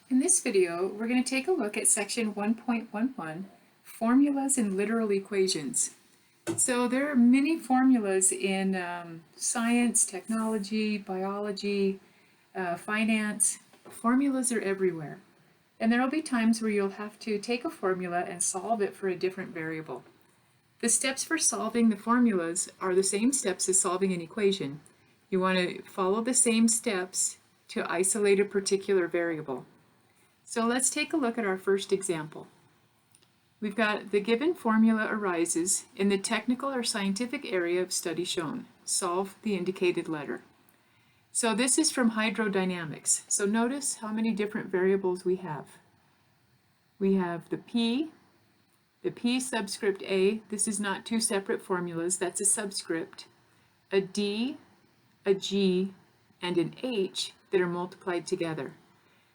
In this video, we're going to take a look at section 1.11, Formulas in Literal Equations. So there are many formulas in science, technology, biology, finance. Formulas are everywhere. And there will be times where you'll have to take a formula and solve it for a different variable. The steps for solving the formulas are the same steps as solving an equation. You want to follow the same steps to isolate a particular variable. So let's take a look at our first example. We've got the given formula arises in the technical or scientific area of study shown. Solve the indicated letter. So this is from hydrodynamics. So notice how many different variables we have. We have the P subscript A. This is not two separate formulas, that's a subscript. A D, a G, and an H that are multiplied together.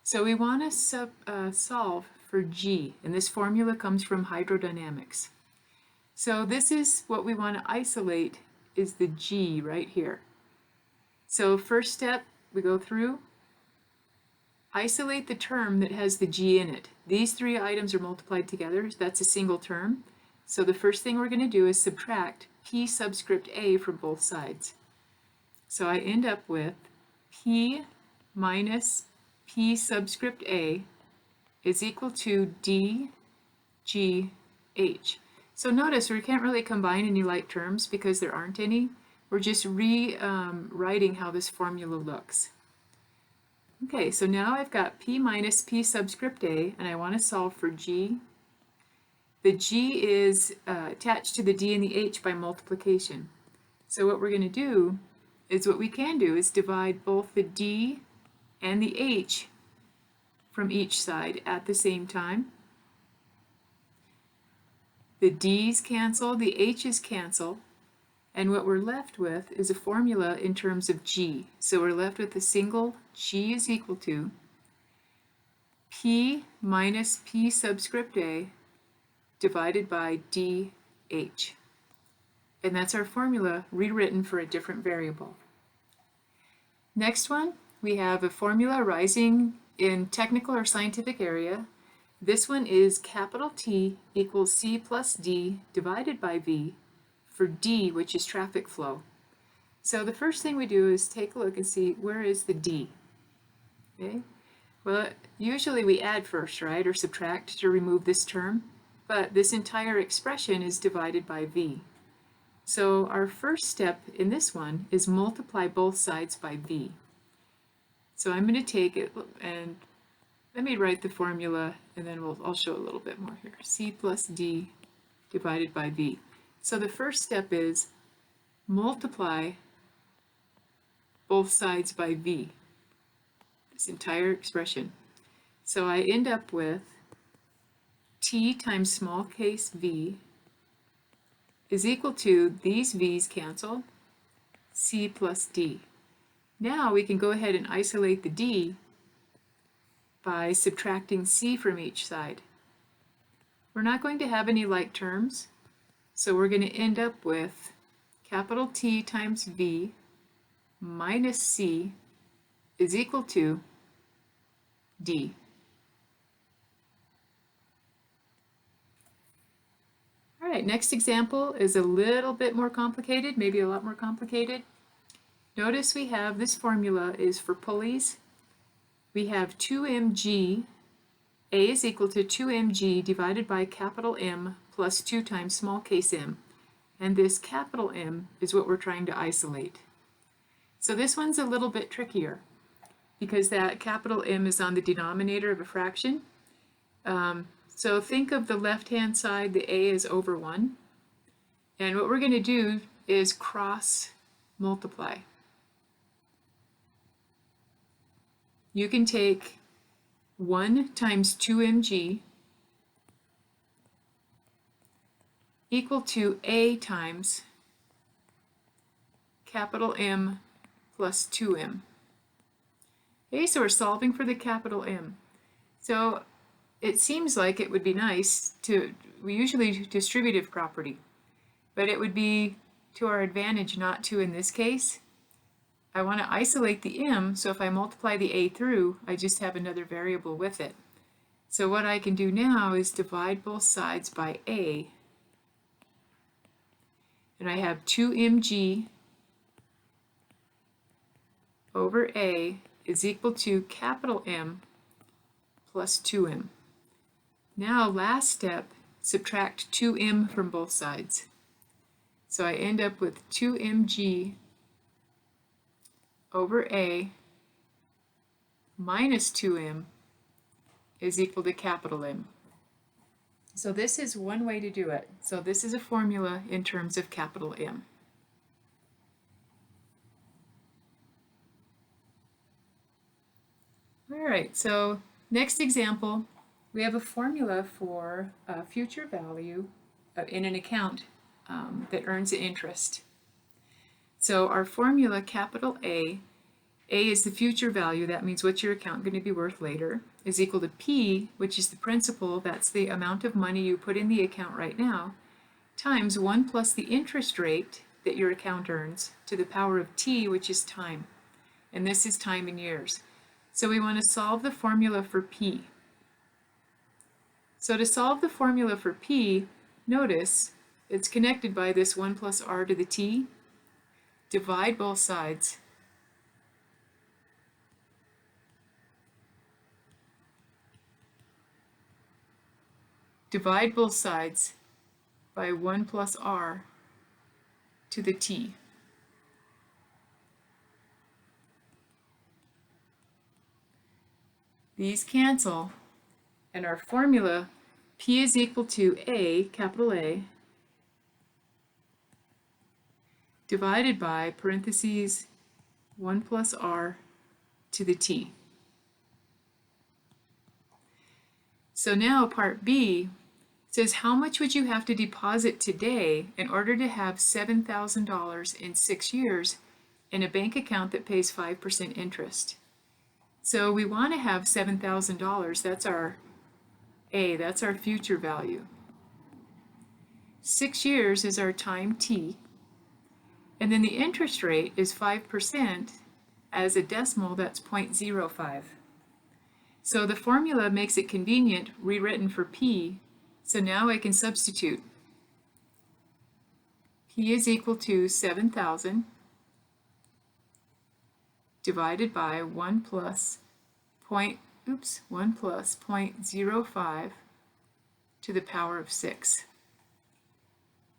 So we want to solve for G, and this formula comes from hydrodynamics. So this is what we want to isolate, is the G right here. So first step, we go through, isolate the term that has the G in it. These three items are multiplied together, that's a single term. So the first thing we're going to do is subtract P subscript A from both sides. So I end up with P minus P subscript A is equal to D, G, H. So notice we can't really combine any like terms because there aren't any. We're just rewriting how this formula looks. Okay, so now I've got P minus P subscript A, and I want to solve for G. The G is attached to the D and the H by multiplication. So what we're going to do is what we can do is divide both the D and the H from each side at the same time. The D's cancel, the H's cancel, and what we're left with is a formula in terms of G. So we're left with a single G is equal to P minus P subscript A divided by DH. And that's our formula rewritten for a different variable. Next one, we have a formula arising in technical or scientific area. This one is capital T equals C plus D divided by V for D, which is traffic flow. So the first thing we do is take a look and see where is the D. Okay? Well, usually we add first, right, or subtract to remove this term, but this entire expression is divided by V. So our first step in this one is multiply both sides by V. So I'm going to take it and let me write the formula and then I'll show a little bit more here. C plus D divided by V. So the first step is multiply both sides by V, this entire expression. So I end up with T times small case v is equal to, these V's cancel, C plus D. Now we can go ahead and isolate the D by subtracting C from each side. We're not going to have any like terms, so we're going to end up with capital T times V minus C is equal to D. All right, next example is a little bit more complicated, maybe a lot more complicated. Notice we have this formula is for pulleys. We have 2mg, A is equal to 2mg divided by capital M plus 2 times small case m. And this capital M is what we're trying to isolate. So this one's a little bit trickier because that capital M is on the denominator of a fraction. So think of the left-hand side, the A is over 1. And what we're going to do is cross multiply. You can take 1 times 2mg equal to A times capital M plus 2m. Okay, so we're solving for the capital M. So it seems like it would be nice to, we usually do distributive property, but it would be to our advantage not to in this case. I want to isolate the m, so if I multiply the a through, I just have another variable with it. So what I can do now is divide both sides by a, and I have 2mg over a is equal to capital M plus 2m. Now, last step, subtract 2m from both sides. So I end up with 2mg over a minus 2m is equal to capital M. So this is one way to do it. So this is a formula in terms of capital M. All right, so next example, we have a formula for a future value in an account that earns interest. So our formula, capital A is the future value, that means what's your account going to be worth later, is equal to P, which is the principal, that's the amount of money you put in the account right now, times 1 plus the interest rate that your account earns to the power of T, which is time. And this is time in years. So we want to solve the formula for P. So to solve the formula for P, notice it's connected by this 1 plus r to the t. Divide both sides. Divide both sides by 1 plus r to the t. These cancel, and our formula, P is equal to A, capital A, divided by parentheses 1 plus r to the t. So now part B says, how much would you have to deposit today in order to have $7,000 in 6 years in a bank account that pays 5% interest? So we want to have $7,000, that's our A, that's our future value. 6 years is our time T, and then the interest rate is 5%. As a decimal, that's 0.05. So the formula makes it convenient, rewritten for P, so now I can substitute. P is equal to 7,000 divided by 1 plus 0.05 to the power of 6.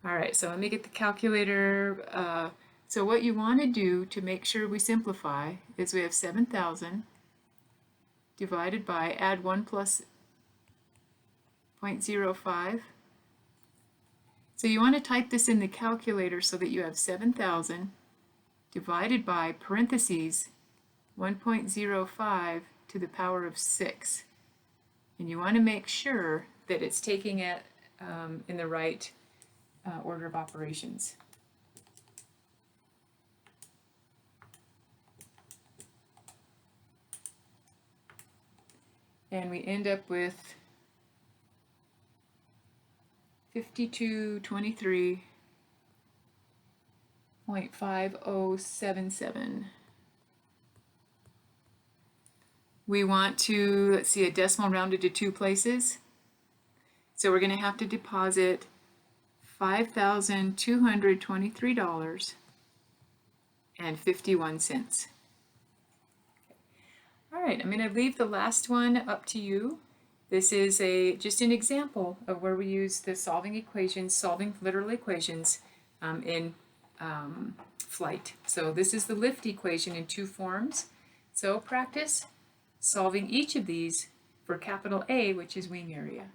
All right, so let me get the calculator. So what you want to do to make sure we simplify is we have 7,000 divided by, add 1 plus 0.05. So you want to type this in the calculator so that you have 7,000 divided by parentheses 1.05 to the power of 6. And you want to make sure that it's taking it in the right order of operations. And we end up with 5223.5077. We want to, let's see, a decimal rounded to 2 places. So we're going to have to deposit $5,223.51. All right, I'm going to leave the last one up to you. This is just an example of where we use the solving equations, solving literal equations in flight. So this is the lift equation in 2 forms. So practice solving each of these for capital A, which is wing area.